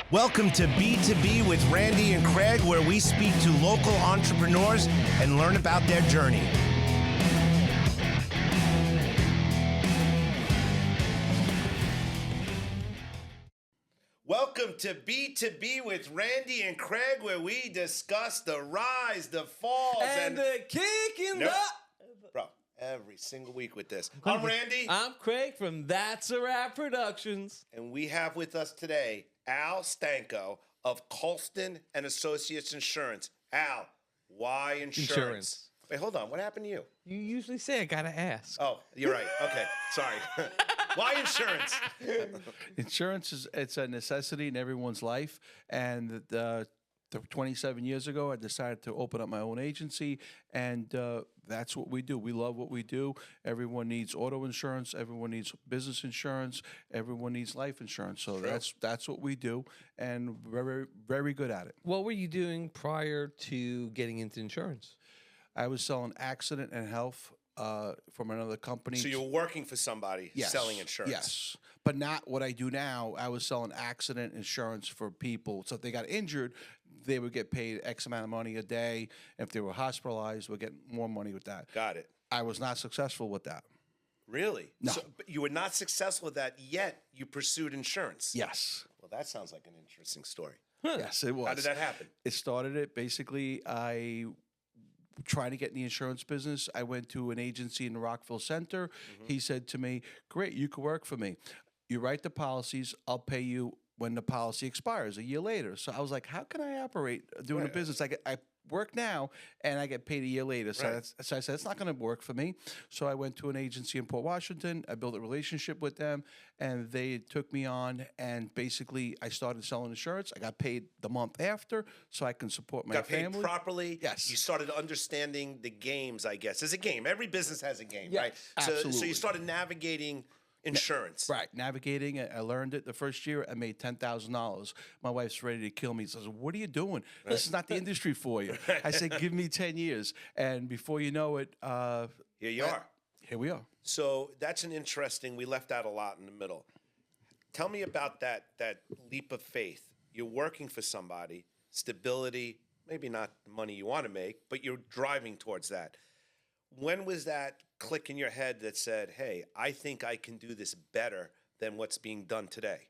Welcome to B2B with Randy and Craig, where we speak to local entrepreneurs and learn about their journey. Welcome to B2B with Randy and Craig, where we discuss the rise, the falls, and the kick in the... Bro, every single week with this. I'm Randy. I'm Craig from That's a Wrap Productions. And we have with us today Al Stanko of Colston and Associates Insurance. Al, why insurance? Wait, hold on. What happened to you? You usually say I gotta ask. Oh, you're right. Okay, sorry. Why insurance? Insurance it's a necessity in everyone's life, and 27 years ago, I decided to open up my own agency, and that's what we do. We love what we do. Everyone needs auto insurance. Everyone needs business insurance. Everyone needs life insurance. So that's what we do, and very, very good at it. What were you doing prior to getting into insurance? I was selling accident and health from another company. So you were working for somebody selling insurance? Yes, but not what I do now. I was selling accident insurance for people. So if they got injured, they would get paid X amount of money a day. If they were hospitalized, we'd get more money with that. Got it. I was not successful with that. Really? No. So, but you were not successful with that, yet you pursued insurance? Yes. Well, that sounds like an interesting story. Yes, it was. How did that happen? Basically, I trying to get in the insurance business. I went to an agency in the Rockville Center. He said to me, great, you could work for me. You write the policies, I'll pay you when the policy expires a year later. So I was like, how can I operate doing a business? I work now and I get paid a year later. So, so I said, it's not going to work for me. So I went to an agency in Port Washington. I built a relationship with them and they took me on. And basically I started selling insurance. I got paid the month after so I can support my family. Got paid properly. Yes. You started understanding the games, I guess. There's a game. Every business has a game, right? Absolutely. So you started navigating insurance. Right, navigating. I learned it the first year. I made $10,000. My wife's ready to kill me. She says, "What are you doing? This is not the industry for you." I said, "Give me 10 years," and before you know it, here you are. Here we are. So that's an interesting. We left out a lot in the middle. Tell me about that leap of faith. You're working for somebody, stability, maybe not the money you want to make, but you're driving towards that. When was that click in your head that said, hey, I think I can do this better than what's being done today?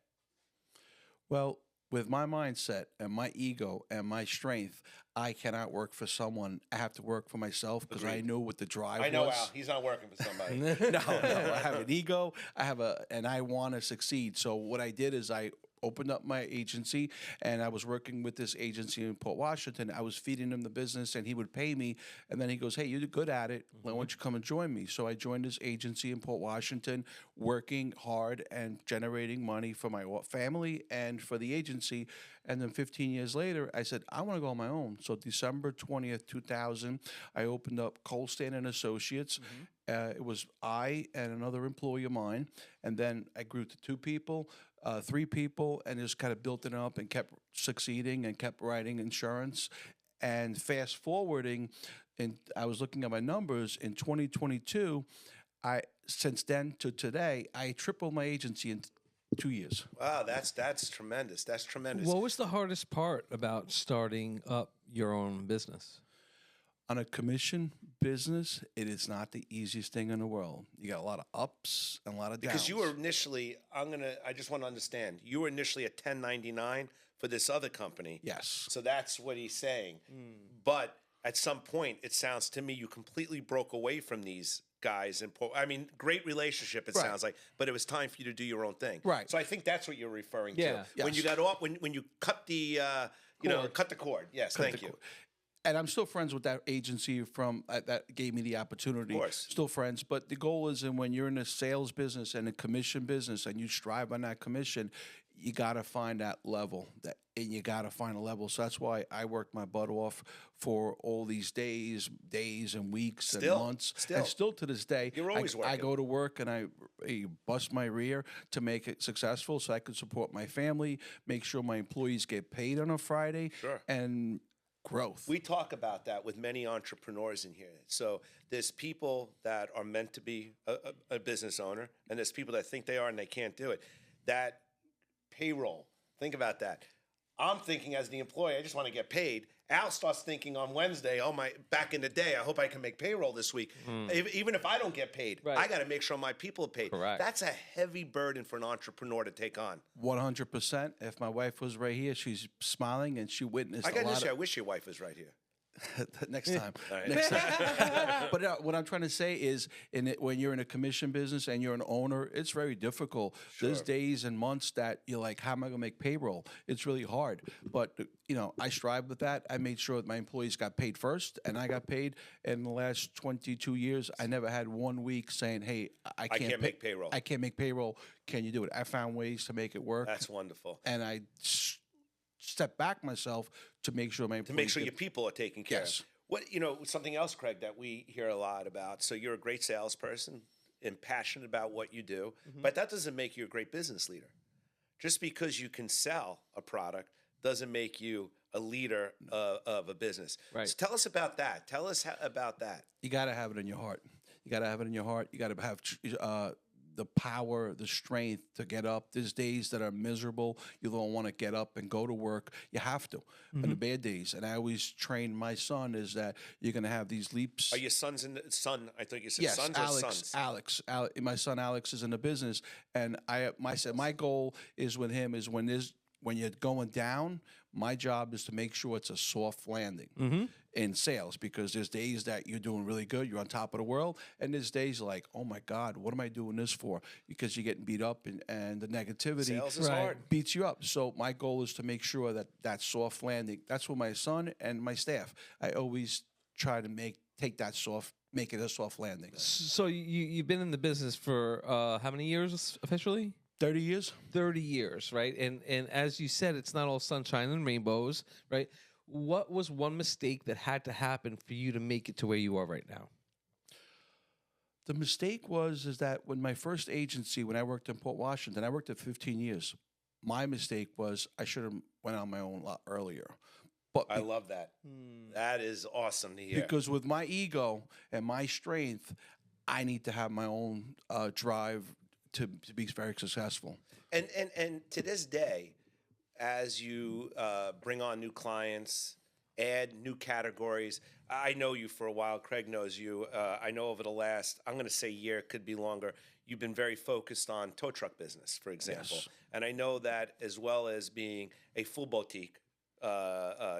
Well, with my mindset and my ego and my strength, I cannot work for someone. I have to work for myself because I know what the drive was. I know Al. He's not working for somebody. No. I have an ego. And I want to succeed. So what I did is I opened up my agency, and I was working with this agency in Port Washington. I was feeding him the business, and he would pay me. And then he goes, hey, you're good at it. Why don't you come and join me? So I joined this agency in Port Washington, working hard and generating money for my family and for the agency. And then 15 years later, I said, I want to go on my own. So December 20th, 2000, I opened up Colston and Associates. It was I and another employee of mine. And then I grew to 2 people. 3 people, and just kind of built it up and kept succeeding and kept writing insurance. And fast forwarding, and I was looking at my numbers in 2022. Since then to today, I tripled my agency in 2 years. Wow, that's tremendous. That's tremendous. What was the hardest part about starting up your own business? On a commission business, it is not the easiest thing in the world. You got a lot of ups and a lot of downs. Because you were initially, I just want to understand, you were initially a 1099 for this other company. Yes. So that's what he's saying. But at some point, it sounds to me you completely broke away from these guys. Great relationship, it sounds like, but it was time for you to do your own thing. Right. So I think that's what you're referring to. Yeah. When you got off, when you cut the, cut the cord. Yes, thank you. And I'm still friends with that agency that gave me the opportunity. Of course. Still friends. But the goal is, and when you're in a sales business and a commission business and you strive on that commission, you got to find that level. And you got to find a level. So that's why I worked my butt off for all these days and weeks and months. And still to this day, you're always working. I go to work and I bust my rear to make it successful so I can support my family, make sure my employees get paid on a Friday. Sure. And growth. We talk about that with many entrepreneurs in here. So there's people that are meant to be a business owner, and there's people that think they are and they can't do it. That payroll, think about that. I'm thinking as the employee, I just want to get paid. Al starts thinking on Wednesday, oh my, back in the day, I hope I can make payroll this week. Even if I don't get paid, Right. I got to make sure my people are paid. Correct. That's a heavy burden for an entrepreneur to take on. 100%. If my wife was right here, she's smiling and she witnessed I got a lot this. I of, wish your wife was right here. next time. right. Next time. But what I'm trying to say is, when you're in a commission business and you're an owner, it's very difficult. There's days and months that you're like, how am I going to make payroll? It's really hard. But, I strive with that. I made sure that my employees got paid first, and I got paid. In the last 22 years, I never had 1 week saying, hey, I can't make payroll. I can't make payroll. Can you do it? I found ways to make it work. That's wonderful. And I step back myself to make sure my employees To make sure get- your people are taken care Yes. of. What something else, Craig, that we hear a lot about. So you're a great salesperson and passionate about what you do, but that doesn't make you a great business leader. Just because you can sell a product doesn't make you a leader of a business. Right. So tell us about that. Tell us about that. You got to have it in your heart. You got to have it in your heart. You got to have the power, the strength to get up. There's days that are miserable. You don't want to get up and go to work. You have to. On the bad days. And I always train my son is that you're going to have these leaps. Are your sons in the son? I thought you said Yes, sons or sons. Alex. My son Alex is in the business, and my goal is with him is when you're going down, my job is to make sure it's a soft landing in sales, because there's days that you're doing really good, you're on top of the world, and there's days like, oh my God, what am I doing this for? Because you're getting beat up, and the negativity Sales is hard. beats you up. So my goal is to make sure that soft landing. That's what my son and my staff. I always try to make it a soft landing. So you've been in the business for how many years officially? 30 years. 30 years, right? And as you said, it's not all sunshine and rainbows, right? What was one mistake that had to happen for you to make it to where you are right now? The mistake is that when my first agency, when I worked in Port Washington, I worked there 15 years. My mistake was I should have went on my own a lot earlier. But I love that. That is awesome to hear. because with my ego and my strength, I need to have my own drive to be very successful. And to this day, as you bring on new clients, add new categories, I know you for a while. Craig knows you. I know over the last, I'm going to say year, could be longer, you've been very focused on tow truck business, for example. Yes. And I know that as well as being a full boutique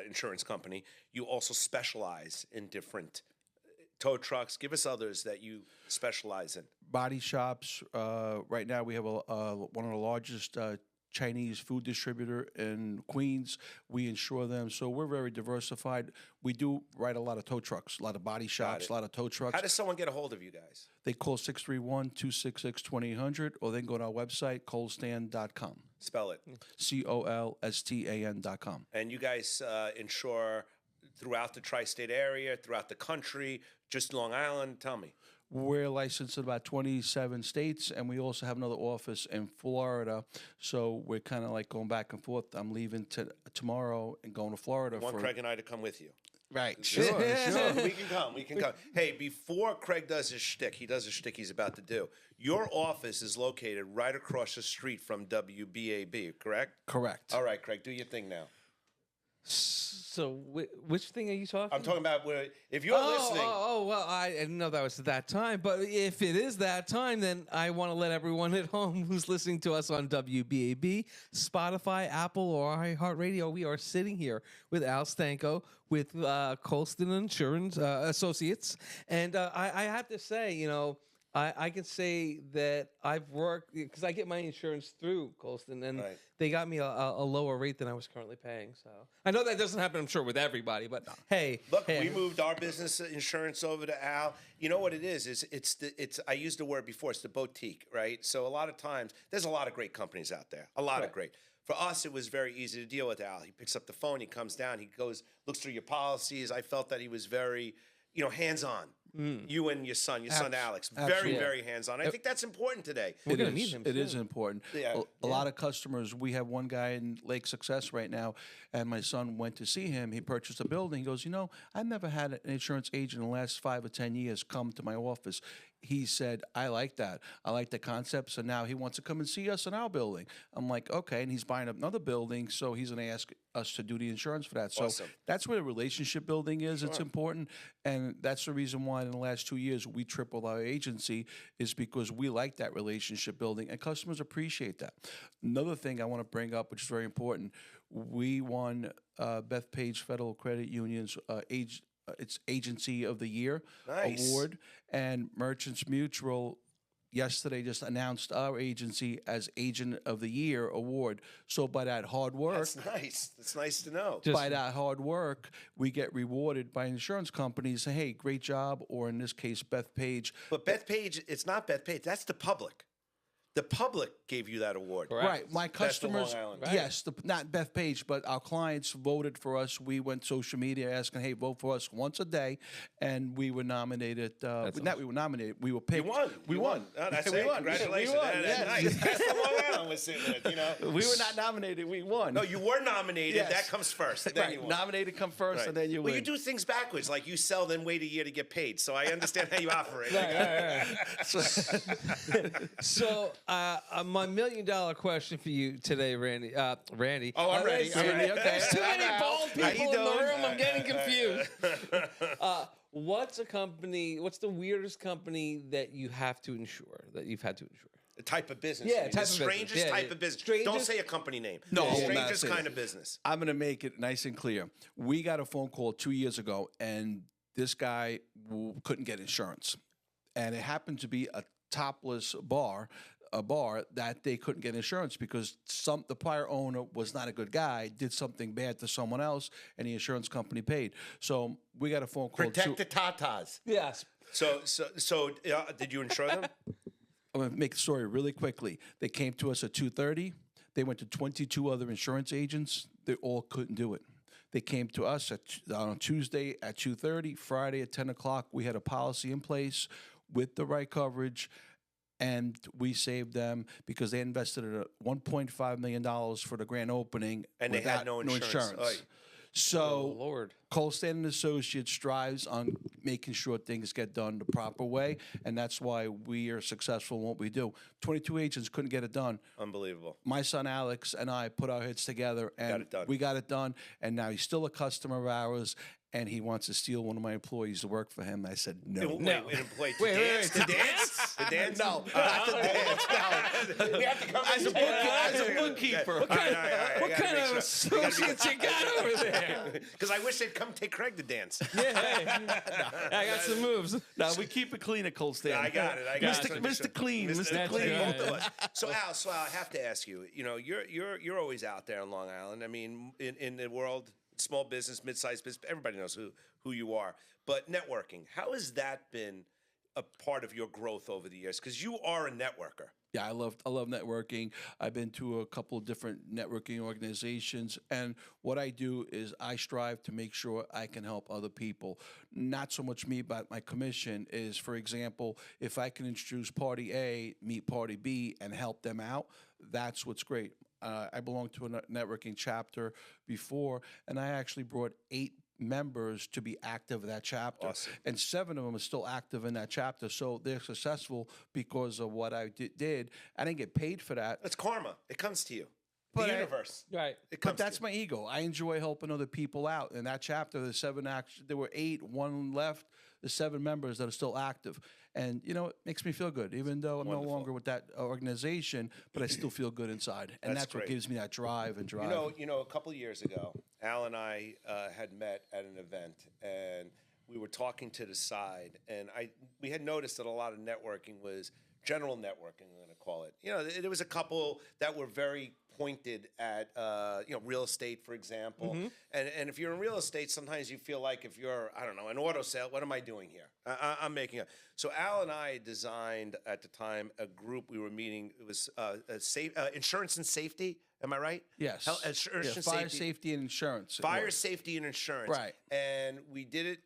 insurance company, you also specialize in different tow trucks. Give us others that you specialize in. Body shops. Right now, we have one of the largest Chinese food distributor in Queens. We insure them, so we're very diversified. We do write a lot of tow trucks, a lot of body shops, it. a lot of tow trucks. How does someone get a hold of you guys? They call 631-266-2000, or they can go to our website, colstan.com. Spell it. COLSTAN.com. And you guys insure throughout the tri-state area, throughout the country, just Long Island? Tell me. We're licensed in about 27 states, and we also have another office in Florida. So we're kind of like going back and forth. I'm leaving tomorrow and going to Florida. I want Craig and I to come with you. Right, Sure. sure. We can come. We can come. Hey, before Craig does his shtick, he does his shtick he's about to do. Your office is located right across the street from WBAB, correct? Correct. All right, Craig, do your thing now. So which thing are you talking? I'm talking about where, if you're listening. Well, I didn't know that was at that time. But if it is that time, then I want to let everyone at home who's listening to us on WBAB, Spotify, Apple, or iHeartRadio, we are sitting here with Al Stanko, with Colston Insurance Associates. And I have to say, I can say that I've worked, because I get my insurance through Colston, and Right. they got me a lower rate than I was currently paying. So I know that doesn't happen, I'm sure, with everybody, but hey. Look, hey, we moved our business insurance over to Al. You know what it is? It's I used the word before. It's the boutique, right? So a lot of times, there's a lot of great companies out there. A lot of great. For us, it was very easy to deal with Al. He picks up the phone. He comes down. He goes, looks through your policies. I felt that he was very, hands-on. You and your son Alex, very, Absolutely. very hands-on. I think that's important today. We're It gonna is. meet him It soon. is important. Yeah. A lot of customers. We have one guy in Lake Success right now, and my son went to see him. He purchased a building. He goes, I've never had an insurance agent in the last 5 or 10 years come to my office. he said, I like that. I like the concept. So now he wants to come and see us in our building. I'm like, okay. And he's buying another building. So he's going to ask us to do the insurance for that. So Awesome. that's where the relationship building is. It's important. And that's the reason why in the last 2 years we tripled our agency, is because we like that relationship building and customers appreciate that. Another thing I want to bring up, which is very important, we won Bethpage Federal Credit Union's its Agency of the Year Nice. award, and Merchants Mutual yesterday just announced our agency as Agent of the Year award. So by that hard work, That's nice. That's nice to know. by that hard work, we get rewarded by insurance companies. Say, hey, great job, or in this case, Bethpage. But Bethpage, it's not Bethpage. That's the public. The public gave you that award. Correct. Right, my That's the Long customers, Island. yes, not Bethpage, but our clients voted for us. We went social media asking, hey, vote for us once a day, and we were nominated. We were nominated. We were picked. You won. We won. Oh, that's We it. won. Congratulations. We won. That's Yes. nice. That's the Long Island we're sitting with, you know. We were not nominated. We won. No, you were nominated. Yes. That comes first. Then Right. you won. Nominated come first, Right. and then you Well, win. you do things backwards. Like you sell, then wait a year to get paid. So I understand how you operate. So, my $1 million question for you today, Randy. Randy. Oh, I'm ready. I'm ready. Okay. There's too many bald How you people in the doing? room. I'm getting confused. What's a company? What's the weirdest company that you have to insure? That you've had to insure? The type of business. Yeah, you mean. type the of business. strangest Yeah, type yeah. of business. Strangest- Don't say a company name. No, The I'm not strangest saying kind that. of business. I'm going to make it nice and clear. We got a phone call 2 years ago, and this guy couldn't get insurance. And it happened to be a topless bar, a bar that they couldn't get insurance because the prior owner was not a good guy, did something bad to someone else, and the insurance company paid. So we got a phone call. Protect the tatas. Yes. So, did you insure them? I'm going to make the story really quickly. They came to us at 2:30. They went to 22 other insurance agents. They all couldn't do it. They came to us on Tuesday at 2:30, Friday at 10 o'clock. We had a policy in place with the right coverage, and we saved them because they invested $1.5 million for the grand opening. And they had without no insurance. Oy. So Oh, Lord. Colstan and Associates strives on making sure things get done the proper way, and that's why we are successful in what we do. 22 agents couldn't get it done. Unbelievable. My son Alex and I put our heads together, and it done. we got it done. And now he's still a customer of ours, and he wants to steal one of my employees to work for him. I said no. Wait, No. wait, Wait, dance? wait, To dance? To dance? No, not the dance. No. We have to come As a bookkeeper. What kind of associates you got over there? Because I wish they'd come take Craig to dance. Yeah, hey. I got some moves. No, we keep it clean at Colstan. I got it. Mr. Clean, Mr. That's Clean. good. Both of us. So Al, I have to ask you. You know, you're always out there on Long Island. I mean, in the world, small business, mid-sized business, everybody knows who you are. But networking, how has that been a part of your growth over the years? Because you are a networker. Yeah, I love networking. I've been to a couple of different networking organizations, and what I do is I strive to make sure I can help other people. Not so much me, but my commission is, for example, if I can introduce party A, meet party B, and help them out, that's what's great. I belong to a networking chapter before, and I actually brought 8 members to be active in that chapter. Awesome. And 7 of them are still active in that chapter. So they're successful because of what I did. I didn't get paid for that. That's karma. It comes to you. But the I- universe. Right. It comes But that's to my ego. I enjoy helping other people out. In that chapter, the 7 there were 8, 1 left. The 7 members that are still active, and it makes me feel good. Even though I'm Wonderful. no longer with that organization, but I still feel good inside, and That's that's what great. gives me that drive and drive. You know, a couple of years ago, Al and I had met at an event, and we were talking to the side, and we had noticed that a lot of networking was general networking. I'm going to call it. You know, there was a couple that were very pointed at real estate, for example. And if you're in real estate, sometimes you feel like if you're, I don't know, an auto sale, what am I doing here? I'm making a. So Al and I designed at the time a group we were meeting. It was insurance and safety. Am I right? Yes. Insurance and fire safety and insurance. Fire safety and insurance. Right. And we did it.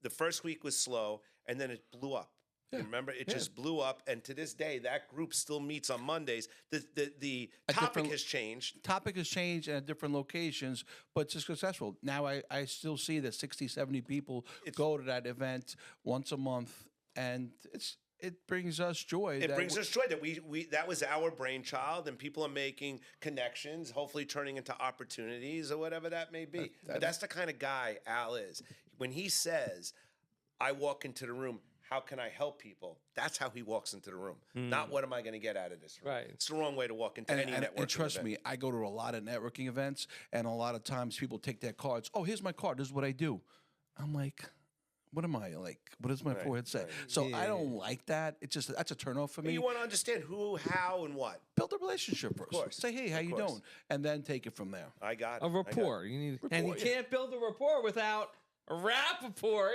The first week was slow, and then it blew up. You remember, it just blew up, and to this day, that group still meets on Mondays. The topic has changed. Topic has changed at different locations, but it's successful. Now I still see that 60, 70 people go to that event once a month, and it brings us joy. It brings us joy that we that was our brainchild, and people are making connections, hopefully turning into opportunities or whatever that may be. But that's the kind of guy Al is. When he says, "I walk into the room, how can I help people?" That's how he walks into the room. Not what am I going to get out of this room. Right. It's the wrong way to walk into any networking And trust event. me, I go to a lot of networking events, and a lot of times people take their cards. Oh, here's my card. This is what I do. I'm like, what am I like? What does my forehead say? So I don't like that. It's just that's a turnoff for But me. you want to understand who, how, and what. Build a relationship first. course, Say, hey, how of you course. doing? And then take it from there. I got it. A I got it. rapport. You need, and you Rapport, yeah. can't build a rapport without a rapport.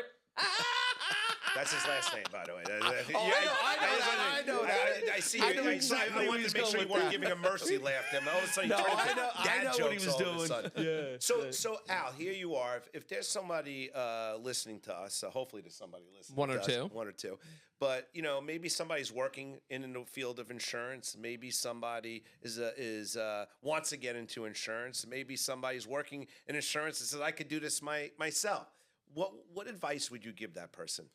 That's his last name, by the way. I know that. I see. I know exactly I where wanted he's to make going sure you with weren't that. giving a mercy laugh. Then all of a sudden, you No, turned I into know dad what he jokes was all of a doing. sudden. Yeah. So Al, here you are. If there's somebody listening to us, hopefully there's somebody listening. One or to us, two. one or two. But maybe somebody's working in the field of insurance. Maybe somebody is wants to get into insurance. Maybe somebody's working in insurance and says, "I could do this myself." What advice would you give that person?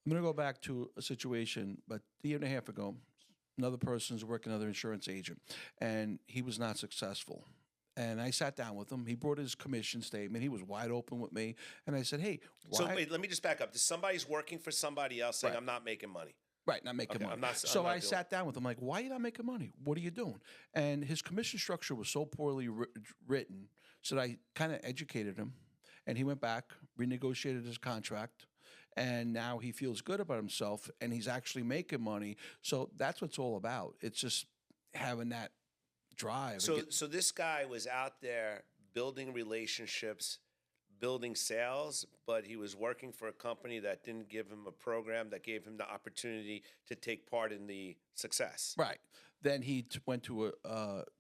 I'm going to go back to a situation, but a year and a half ago, another person's working another insurance agent, and he was not successful. And I sat down with him. He brought his commission statement. He was wide open with me, and I said, "Hey, why?" So wait, let me just back up. Somebody's working for somebody else saying, Right. "I'm not making money." Right, not making Okay, money. I'm not so I doing sat down with him, like, why are you not making money? What are you doing? And his commission structure was so poorly written, so that I kind of educated him. And he went back, renegotiated his contract, and now he feels good about himself, and he's actually making money. So that's what it's all about. It's just having that drive. and So this guy was out there building relationships, building sales, but he was working for a company that didn't give him a program that gave him the opportunity to take part in the success. Right. Then he went to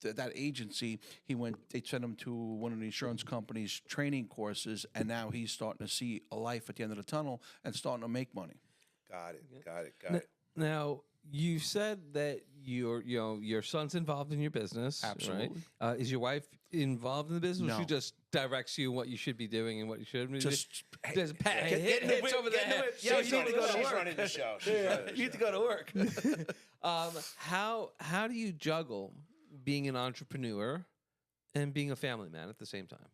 that agency. He went. They sent him to one of the insurance companies' training courses, and now he's starting to see a life at the end of the tunnel and starting to make money. Got it. Now, you said that your son's involved in your business. Absolutely. Right? Is your wife involved in the business? Or No. she just directs you what you should be doing and what you shouldn't be doing? Just Just get hit in the hits whip, over the get in the head. whip. Yo, She's you need to go to she's work. running the show. She's running the You need to show. go to work. How do you juggle being an entrepreneur and being a family man at the same time?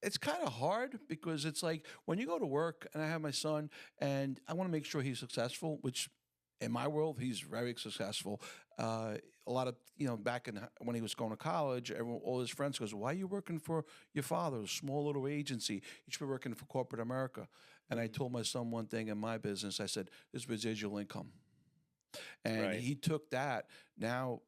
It's kind of hard because it's like when you go to work and I have my son and I want to make sure he's successful, which in my world, he's very successful. A lot of, back when he was going to college, all his friends goes, "Why are you working for your father, a small little agency? You should be working for corporate America." And I told my son one thing in my business. I said, "This residual income." And Right. he took that. Now,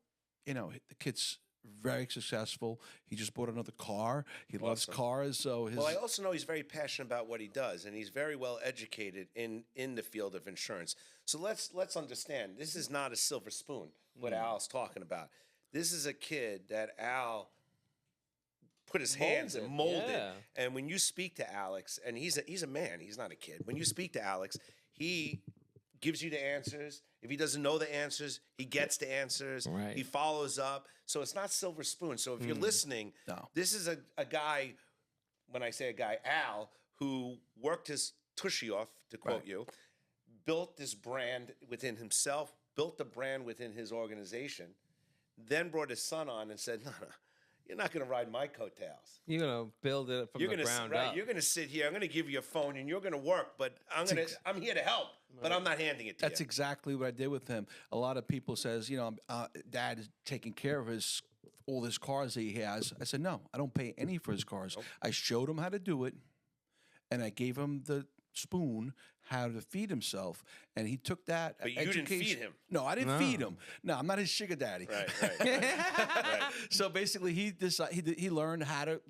the kid's very successful. He just bought another car. He loves Awesome. cars. So his Well, I also know he's very passionate about what he does, and he's very well educated in the field of insurance. So let's understand, this is not a silver spoon, what Al's talking about. This is a kid that Al put his hands and molded. Yeah. And when you speak to Alex, and he's a man, he's not a kid. When you speak to Alex, he gives you the answers. If he doesn't know the answers, he gets the answers. Right. He follows up. So it's not silver spoon. So if you're listening, No. this is a guy, when I say a guy, Al, who worked his tushy off, to quote Right. you, built this brand within himself, built the brand within his organization, then brought his son on and said, no, you're not going to ride my coattails. You're gonna build it from You're the gonna ground right, up. You're going to sit here. I'm going to give you a phone, and you're going to work. But I'm here to help. But I'm not handing it to That's you. exactly what I did with him. A lot of people says, Dad is taking care of all his cars that he has. I said, no, I don't pay any for his cars. I showed him how to do it, and I gave him the spoon how to feed himself, and he took that. But you didn't feed him. No, I didn't feed him. No, I'm not his sugar daddy. Right. So basically, he learned how to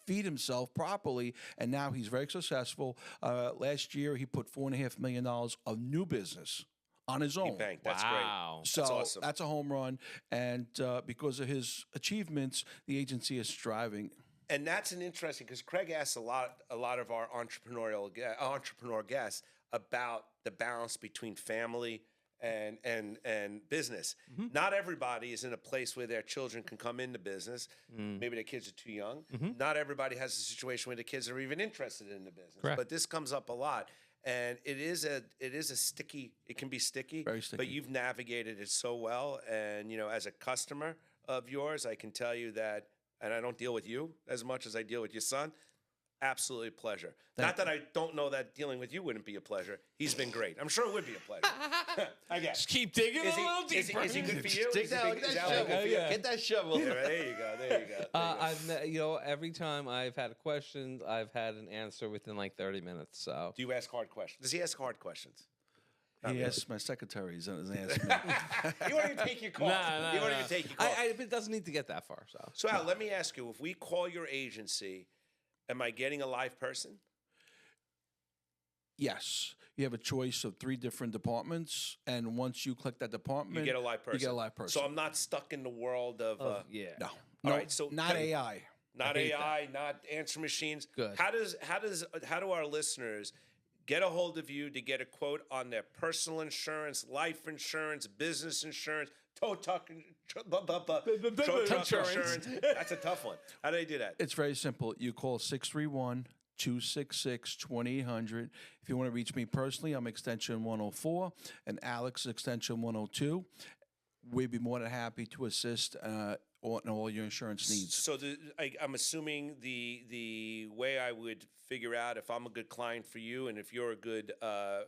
feed himself properly, and now he's very successful. Last year, he put $4.5 million of new business on his own. Bank. That's Wow. great. So That's awesome. that's a home run, and because of his achievements, the agency is striving. And that's an interesting, because Craig asks a lot of our entrepreneur guests about the balance between family and business. Not everybody is in a place where their children can come into business. Maybe their kids are too young. Not everybody has a situation where the kids are even interested in the business. Correct. But this comes up a lot. And it is a sticky. It can be sticky, Very sticky. but you've navigated it so well. And as a customer of yours, I can tell you that. And I don't deal with you as much as I deal with your son. Absolutely a pleasure. Not that I don't know that dealing with you wouldn't be a pleasure. He's been great. I'm sure it would be a pleasure. I guess. Just keep digging Is a little he deeper. good for you? Dig Is he that, big- is that Alan shovel. good for you? Yeah. Get that shovel. Yeah, there you go. There you go. I've every time I've had a question, I've had an answer within like 30 minutes. So Do you ask hard questions? Does he ask hard questions? He asked my secretaries and asked me. You won't even take your call. You won't even take your call. it doesn't need to get that far. So Al, let me ask you: if we call your agency, am I getting a live person? Yes, you have a choice of 3 different departments, and once you click that department, You get a live person. You get a live person. So I'm not stuck in the world of. yeah. no, All no, right, so not can- AI. Not hate AI, not answer machines. Good. How do our listeners get a hold of you to get a quote on their personal insurance, life insurance, business insurance, tow truck Insurance. insurance? That's a tough one. How do they do that? It's very simple. You call 631-266-2800. If you want to reach me personally, I'm extension 104 and Alex extension 102. We'd be more than happy to assist on all your insurance needs. So I'm assuming the way I would figure out if I'm a good client for you and if you're a good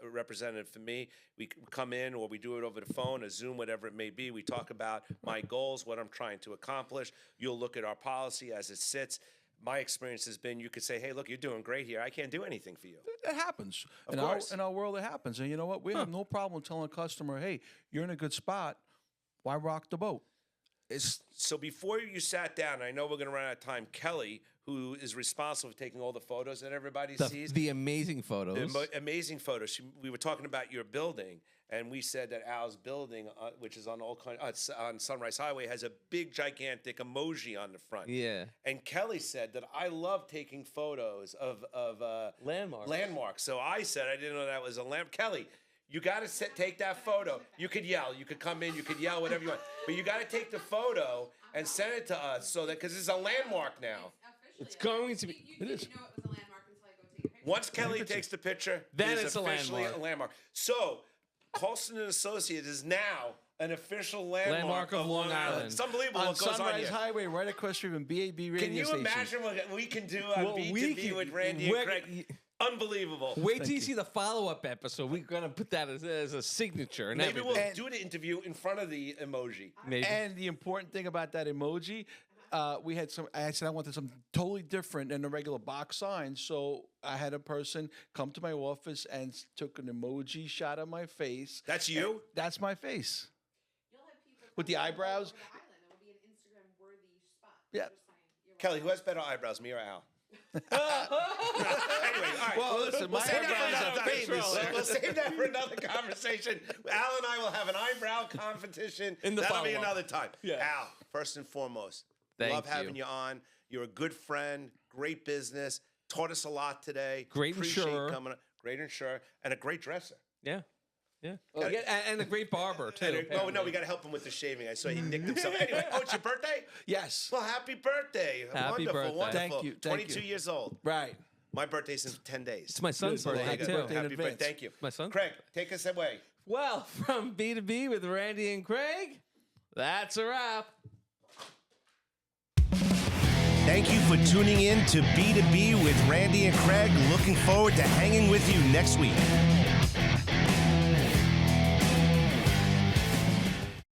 representative for me, we come in or we do it over the phone, a Zoom, whatever it may be. We talk about my goals, what I'm trying to accomplish. You'll look at our policy as it sits. My experience has been you could say, hey, look, you're doing great here. I can't do anything for you. It happens. Of course. In our world, it happens. And you know what? We have no problem telling a customer, hey, you're in a good spot. Why rock the boat? So before you sat down, I know we're going to run out of time. Kelly, who is responsible for taking all the photos that everybody sees, The amazing photos. amazing photos. We were talking about your building, and we said that Al's building, which is on on Sunrise Highway, has a big, gigantic emoji on the front. Yeah. And Kelly said that I love taking photos of landmarks. So I said I didn't know that was a landmark. Kelly, you got to take that photo. You could yell. You could come in. You could yell, whatever you want. But you got to take the photo and send it to us so that because it's a landmark now. It's going to be. You didn't know it was a landmark until I go take a picture. Once Kelly takes the picture, Then it is it's a officially landmark. a landmark. So, Colston and Associates is now an official landmark of Long Island. It's unbelievable On what goes on Sunrise here. Highway, right across from BAB radio Can you station. imagine what we can do on Well, B2B we can- with Randy and we're- Craig? Unbelievable. Wait till you see the follow-up episode. We're gonna put that as a signature. And Maybe we'll everything. do the interview in front of the emoji. Maybe. And the important thing about that emoji, we had some. I said I wanted something totally different than the regular box sign, so I had a person come to my office and took an emoji shot of my face. That's you? That's my face. You'll have people With the come from all eyebrows? over the island. It will be an Instagram-worthy spot. Yeah. Just saying. You're Kelly, who has better eyebrows, me or Al? Anyway, all right. Well, listen, We'll my save that for eyebrows another are time. famous. We'll save that for another conversation. Al and I will have an eyebrow competition. In the That'll be follow-up. another time. Yeah. Al, first and foremost, Thank love having you. you on. You're a good friend, great business, taught us a lot today. Great Appreciate insurer. coming on. Great insurer, and a great dresser. Yeah. Yeah. And a great barber too. Oh, no, we got to help him with the shaving. I saw he nicked himself. Anyway, it's your birthday? Yes. Well, happy birthday. Happy Wonderful, birthday. wonderful. Thank you, thank 22 you. years old. Right. My birthday's in 10 days. It's my son's Good. birthday Happy too. birthday. in Happy birthday. advance. Thank you. My son? Craig, take us away. Well, from B2B with Randy and Craig, that's a wrap. Thank you for tuning in to B2B with Randy and Craig. Looking forward to hanging with you next week.